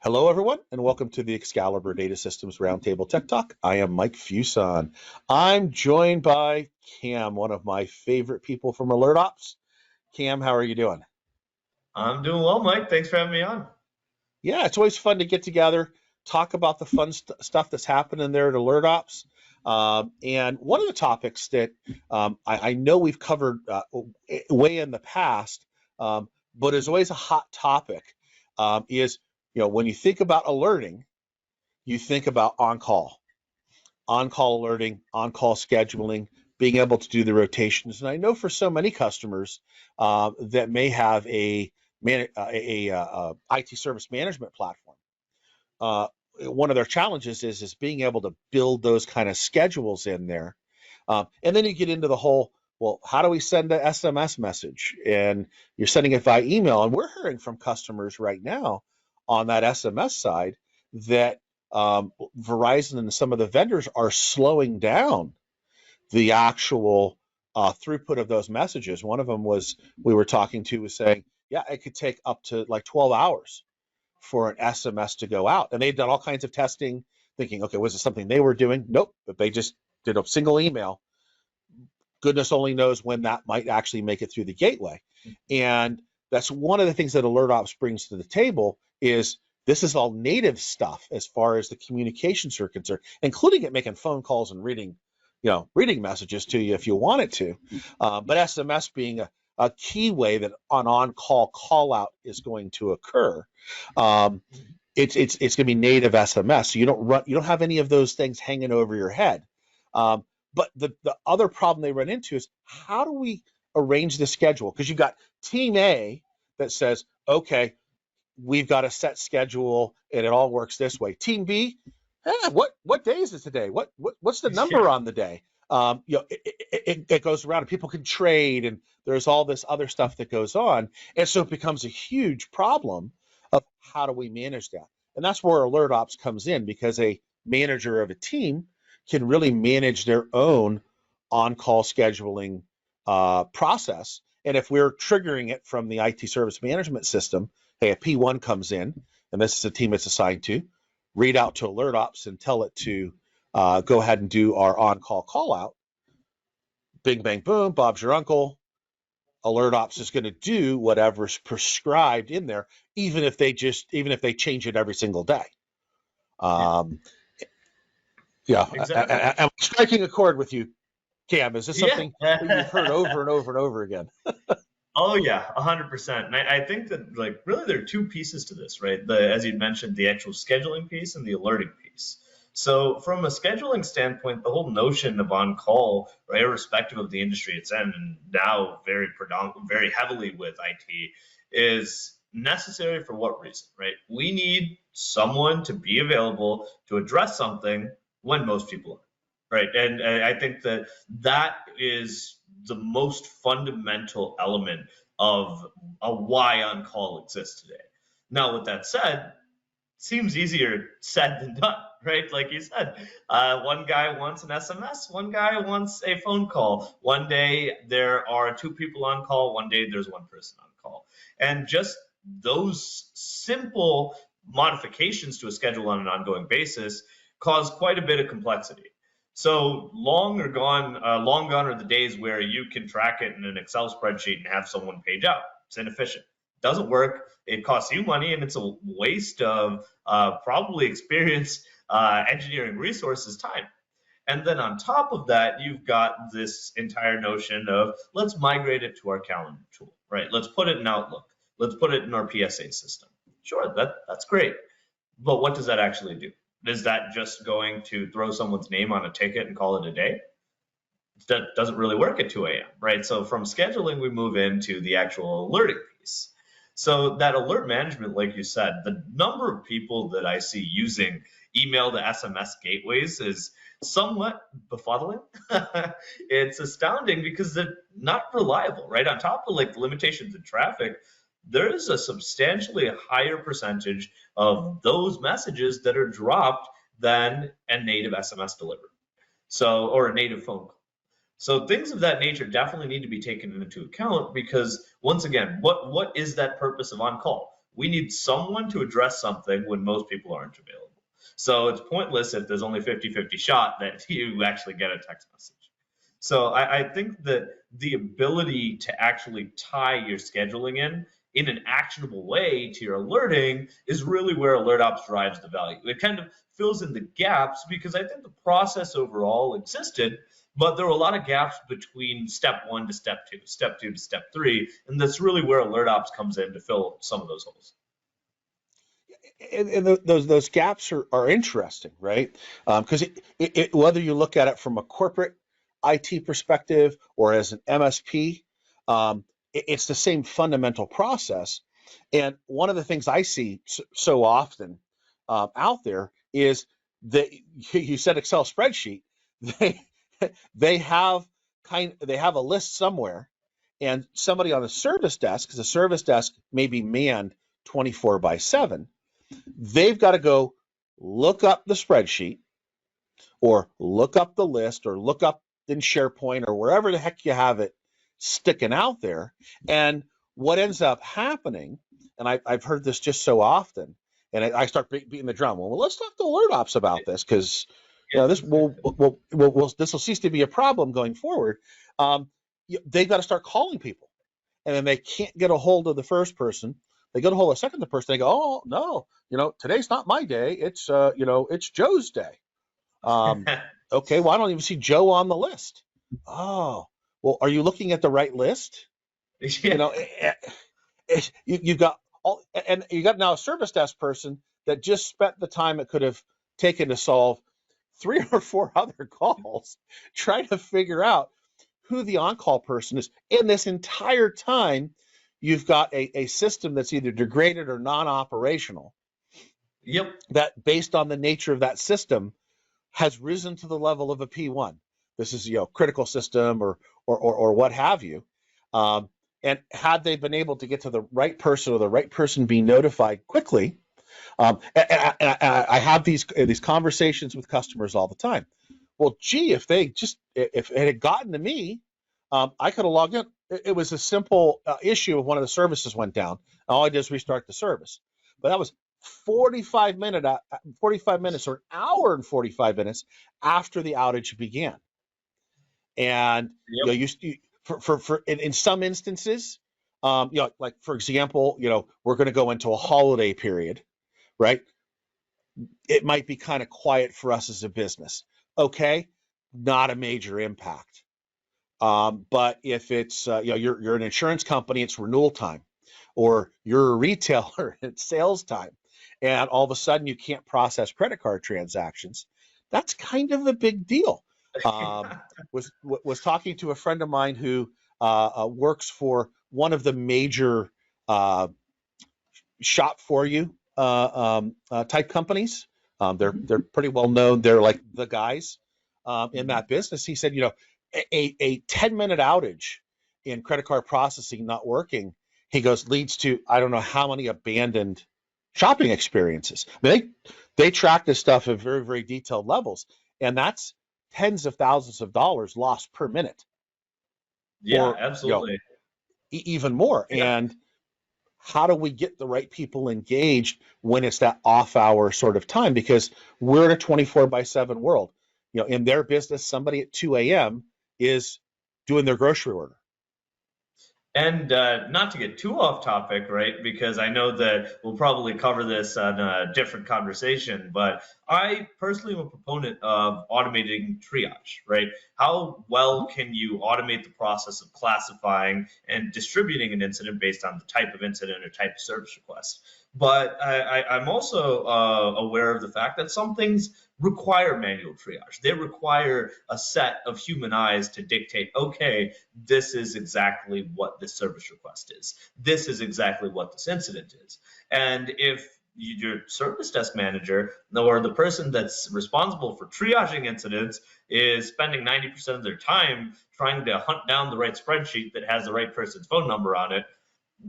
Hello, everyone, and welcome to the Excalibur Data Systems Roundtable Tech Talk. I am Mike Fuson. I'm joined by Kam, one of my favorite people from AlertOps. Kam, how are you doing? I'm doing well, Mike. Thanks for having me on. Yeah, it's always fun to get together, talk about the fun stuff that's happening there at AlertOps. And one of the topics that I know we've covered way in the past, but is always a hot topic, is when you think about alerting, you think about on-call alerting, on-call scheduling, being able to do the rotations. And I know for so many customers that may have a IT service management platform, one of their challenges is being able to build those kind of schedules in there. And then you get into the whole, well, how do we send an SMS message? And you're sending it via email. And we're hearing from customers right now on that SMS side that Verizon and some of the vendors are slowing down the actual throughput of those messages. One of them was we were talking to was saying, yeah, it could take up to like 12 hours for an SMS to go out. And they'd done all kinds of testing, thinking, okay, was it something they were doing? Nope, but they just did a single email. Goodness only knows when that might actually make it through the gateway. And that's one of the things that AlertOps brings to the table is this is all native stuff as far as the communications are concerned, including it making phone calls and reading messages to you if you want it to. But SMS being a key way that an on-call call-out is going to occur. It's going to be native SMS, so you don't have any of those things hanging over your head. But the other problem they run into is how do we arrange the schedule? Because you've got Team A that says, okay, we've got a set schedule and it all works this way. Team B, what day is it today? What's the number on the day? It goes around and people can trade and there's all this other stuff that goes on. And so it becomes a huge problem of how do we manage that? And that's where AlertOps comes in, because a manager of a team can really manage their own on-call scheduling process. And if we're triggering it from the IT service management system, hey, a P1 comes in, and this is the team it's assigned to, read out to AlertOps and tell it to go ahead and do our on-call call-out. Bing, bang, boom, Bob's your uncle. AlertOps is going to do whatever's prescribed in there, even if they change it every single day. Exactly. I'm striking a chord with you, Kam. Is this something that you've heard over and over and over again? Oh yeah, 100%. And I think that really there are two pieces to this, right? As you mentioned, the actual scheduling piece and the alerting piece. So from a scheduling standpoint, the whole notion of on-call, right, irrespective of the industry it's in, and now very heavily with IT, is necessary for what reason, right? We need someone to be available to address something when most people are, right? And I think that is the most fundamental element of why on-call exists today. Now, with that said, seems easier said than done, right? Like you said, one guy wants an SMS, one guy wants a phone call. One day there are two people on call, one day there's one person on call. And just those simple modifications to a schedule on an ongoing basis cause quite a bit of complexity. So long gone are the days where you can track it in an Excel spreadsheet and have someone page out. It's inefficient. It doesn't work. It costs you money, and it's a waste of probably experienced engineering resources time. And then on top of that, you've got this entire notion of let's migrate it to our calendar tool, right? Let's put it in Outlook. Let's put it in our PSA system. Sure, that's great. But what does that actually do? Is that just going to throw someone's name on a ticket and call it a day? That doesn't really work at 2 a.m., right? So from scheduling, we move into the actual alerting piece. So that alert management, like you said, the number of people that I see using email to SMS gateways is somewhat befuddling. It's astounding because they're not reliable, right? On top of the limitations in traffic, there is a substantially higher percentage of those messages that are dropped than a native SMS delivery, or a native phone call. So things of that nature definitely need to be taken into account, because once again, what is that purpose of on-call? We need someone to address something when most people aren't available. So it's pointless if there's only 50-50 shot that you actually get a text message. So I think that the ability to actually tie your scheduling in an actionable way to your alerting is really where AlertOps drives the value. It kind of fills in the gaps because I think the process overall existed, but there were a lot of gaps between step one to step two to step three, and that's really where AlertOps comes in to fill some of those holes. And those gaps are interesting, right? Because whether you look at it from a corporate IT perspective or as an MSP, it's the same fundamental process. And one of the things I see so often out there is that you said Excel spreadsheet. They they have a list somewhere, and somebody on the service desk, because the service desk may be manned 24/7, they've got to go look up the spreadsheet or look up the list or look up in SharePoint or wherever the heck you have it sticking out there. And what ends up happening, and I've heard this just so often, and I start beating the drum. Well, let's talk to AlertOps about this because this will cease to be a problem going forward. They've got to start calling people, and then they can't get a hold of the first person. They get a hold of the second person. They go, oh no, today's not my day. It's it's Joe's day. Okay, well, I don't even see Joe on the list. Oh, well, are you looking at the right list? Yeah. You've got all, and you got now a service desk person that just spent the time it could have taken to solve 3 or 4 other calls, trying to figure out who the on-call person is. And this entire time, you've got a system that's either degraded or non-operational. Yep. That, based on the nature of that system, has risen to the level of a P1. This is critical system or what have you. And had they been able to get to the right person or the right person being notified quickly, and I have these conversations with customers all the time. Well, gee, if it had gotten to me, I could have logged in. It was a simple issue of one of the services went down. All I did is restart the service. But that was 45 minutes or an hour and 45 minutes after the outage began. And Yep. in some instances, like for example, we're going to go into a holiday period, right? It might be kind of quiet for us as a business. Okay, not a major impact. But if it's you're an insurance company, it's renewal time, or you're a retailer, it's sales time, and all of a sudden you can't process credit card transactions, that's kind of a big deal. Was talking to a friend of mine who works for one of the major shop for you type companies. They're pretty well known. They're like the guys in that business. He said, a 10-minute outage in credit card processing not working, he goes, leads to I don't know how many abandoned shopping experiences. I mean, they track this stuff at very, very detailed levels, and that's tens of thousands of dollars lost per minute. Yeah, Or absolutely. even more. Yeah. And how do we get the right people engaged when it's that off-hour sort of time? Because we're in a 24/7 world. In their business, somebody at 2 a.m. is doing their grocery order. And not to get too off topic, right? Because I know that we'll probably cover this on a different conversation, but I personally am a proponent of automating triage, right? How well can you automate the process of classifying and distributing an incident based on the type of incident or type of service request? But I'm also aware of the fact that some things require manual triage. They require a set of human eyes to dictate, okay, this is exactly what this service request is. This is exactly what this incident is. And if your service desk manager or the person that's responsible for triaging incidents is spending 90% of their time trying to hunt down the right spreadsheet that has the right person's phone number on it,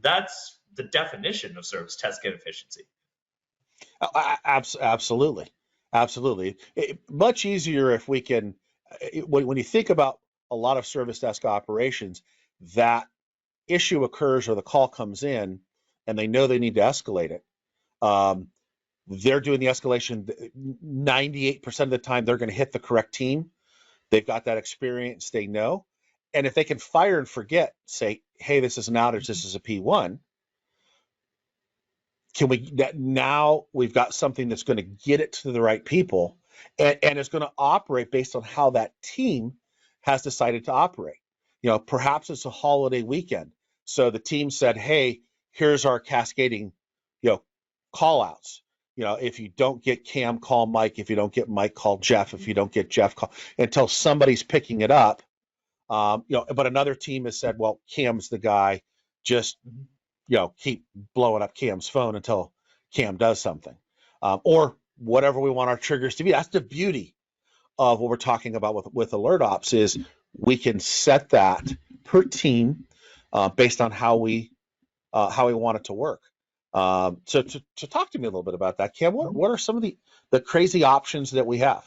that's the definition of service desk inefficiency. Absolutely. Much easier if we can, when you think about a lot of service desk operations, that issue occurs or the call comes in and they know they need to escalate it, they're doing the escalation 98% of the time. They're going to hit the correct team. They've got that experience. They know. And if they can fire and forget, say, hey, this is an outage, this is a P1, can we that now we've got something that's going to get it to the right people, and it's going to operate based on how that team has decided to operate. Perhaps it's a holiday weekend, so the team said, hey, here's our cascading call outs. If you don't get Cam, call Mike. If you don't get Mike, call Jeff. If you don't get Jeff, call until somebody's picking it up. But another team has said, well, Cam's the guy, just keep blowing up Cam's phone until Cam does something, or whatever we want our triggers to be. That's the beauty of what we're talking about with AlertOps, is we can set that per team based on how we want it to work. So to talk to me a little bit about that, Cam, what are some of the crazy options that we have?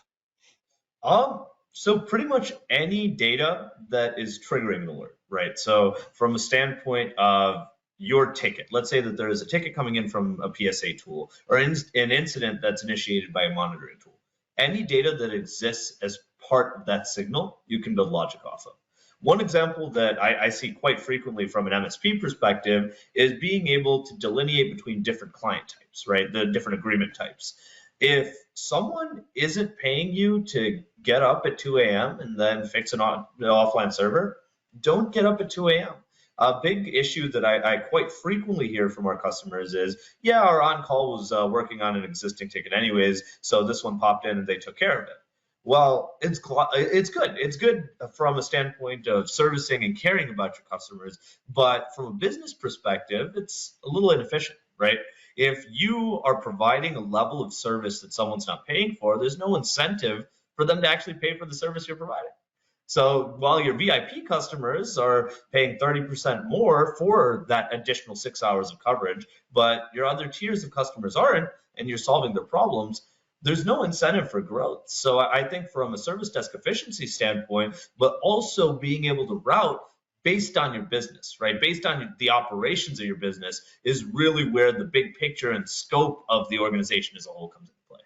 So pretty much any data that is triggering an alert, right? So from a standpoint of your ticket, let's say that there is a ticket coming in from a PSA tool, or an incident that's initiated by a monitoring tool. Any data that exists as part of that signal, you can build logic off of. One example that I see quite frequently from an MSP perspective is being able to delineate between different client types, right? The different agreement types. If someone isn't paying you to get up at 2 a.m. and then fix an offline server, don't get up at 2 a.m. A big issue that I quite frequently hear from our customers is, yeah, our on-call was working on an existing ticket anyways, so this one popped in and they took care of it. Well, it's good. It's good from a standpoint of servicing and caring about your customers, but from a business perspective, it's a little inefficient, right? If you are providing a level of service that someone's not paying for, there's no incentive for them to actually pay for the service you're providing. So while your VIP customers are paying 30% more for that additional 6 hours of coverage, but your other tiers of customers aren't, and you're solving their problems, there's no incentive for growth. So I think from a service desk efficiency standpoint, but also being able to route based on your business, right? Based on the operations of your business is really where the big picture and scope of the organization as a whole comes into play.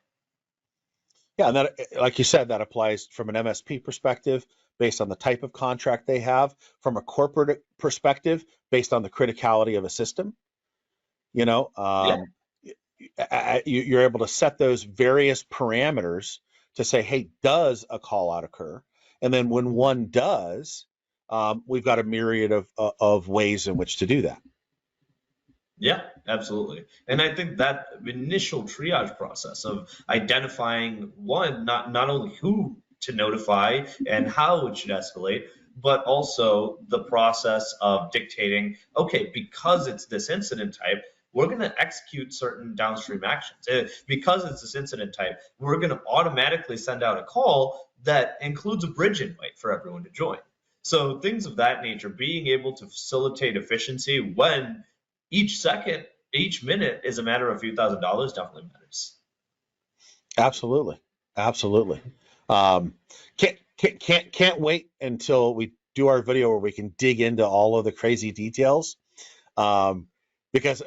Yeah, and that, like you said, that applies from an MSP perspective based on the type of contract they have, from a corporate perspective based on the criticality of a system. Yeah. You're able to set those various parameters to say, hey, does a call out occur? And then when one does, we've got a myriad of ways in which to do that. Yeah, absolutely. And I think that initial triage process of identifying one, not only who to notify and how it should escalate, but also the process of dictating, okay, because it's this incident type, we're going to execute certain downstream actions. Because it's this incident type, we're going to automatically send out a call that includes a bridge invite for everyone to join. So things of that nature, being able to facilitate efficiency when each second, each minute is a matter of a few $1,000s definitely matters. Absolutely. Can't wait until we do our video where we can dig into all of the crazy details, because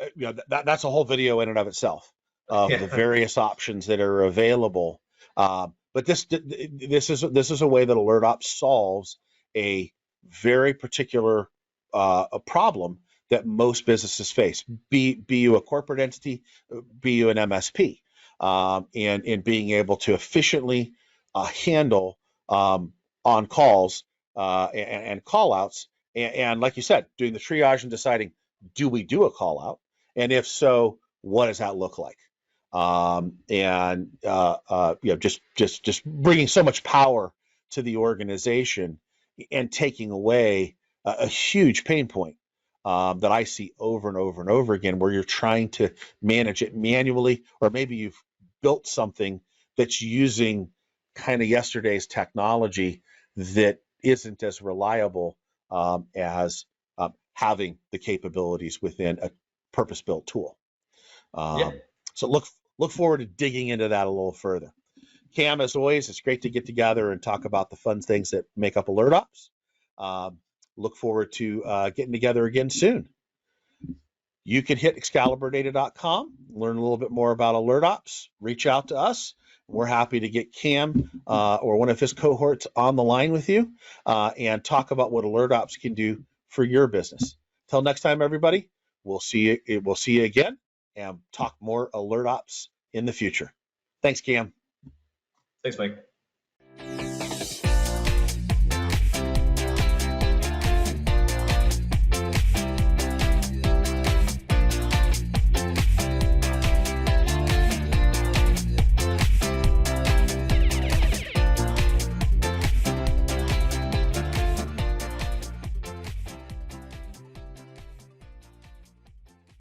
that's a whole video in and of itself of the various options that are available. But this is a way that AlertOps solves a very particular a problem that most businesses face. Be you a corporate entity, be you an MSP, and being able to efficiently handle on calls and call outs, and like you said, doing the triage and deciding, do we do a call out, and if so, what does that look like? Just bringing so much power to the organization and taking away a huge pain point that I see over and over and over again, where you're trying to manage it manually, or maybe you've built something that's using kind of yesterday's technology that isn't as reliable as having the capabilities within a purpose-built tool. So look forward to digging into that a little further. Cam, as always, it's great to get together and talk about the fun things that make up AlertOps. Look forward to getting together again soon. You can hit excaliburdata.com, learn a little bit more about AlertOps, reach out to us. We're happy to get Cam or one of his cohorts on the line with you and talk about what AlertOps can do for your business. Till next time, everybody, we'll see you again and talk more AlertOps in the future. Thanks, Cam. Thanks, Mike.